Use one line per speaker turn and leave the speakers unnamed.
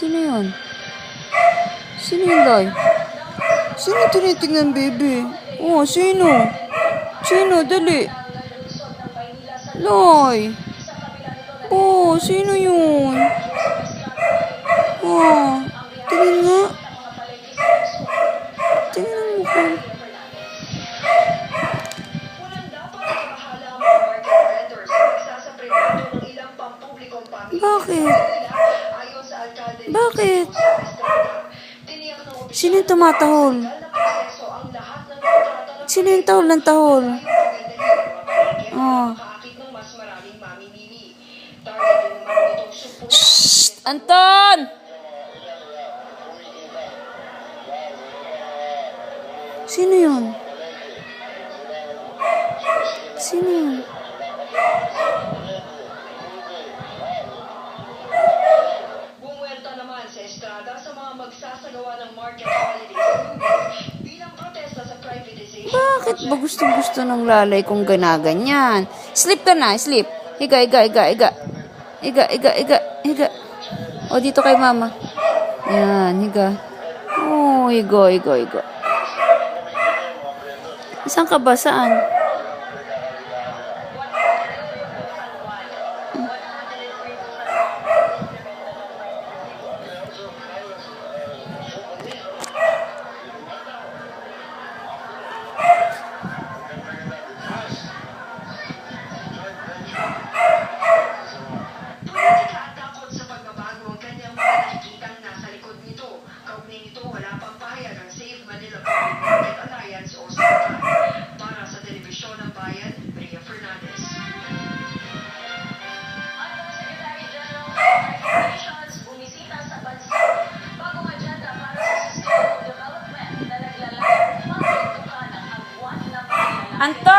Sino yun? Sino yun, Loy? Sino tinitingnan, baby? Oh, sino? Sino? Dali. Loy. Oh, sino yun? Oh, tingin nga. Tingnan mo ko. Bakit? Bakit? Sino yung tumatahol? Sino yung tahol ng tahol? Oh. Shh! Anton! Sino yun? Sino yun?
Bumuelta naman sa estrada sa mga magsasagawa ng market holidays bilang protesta sa privatization.
Bakit ba gustong-gusto ng lalay kung ganaganyan? Sleep ka na, sleep. Higa, higa, higa, higa. Higa, higa, higa, higa. O, dito kay mama. Yan, higa. Oh, higa, higa, higa. Saan ka ba? Saan?
Politika at takot sa pagbabago ang kanyang mga nakikitang nasa likod nito. Kaugnay nito, wala pang pahayag ang Save Manila Public Market Alliance o SMART. Para sa Telebisyon ng Bayan, Maria Fernandez. Ang Secretary General of United Nations bumisita sa bansa. Bagong agenda para sa sustainable development na naglalayong mapagtukan ang agwan na pangyayaran.
Anton!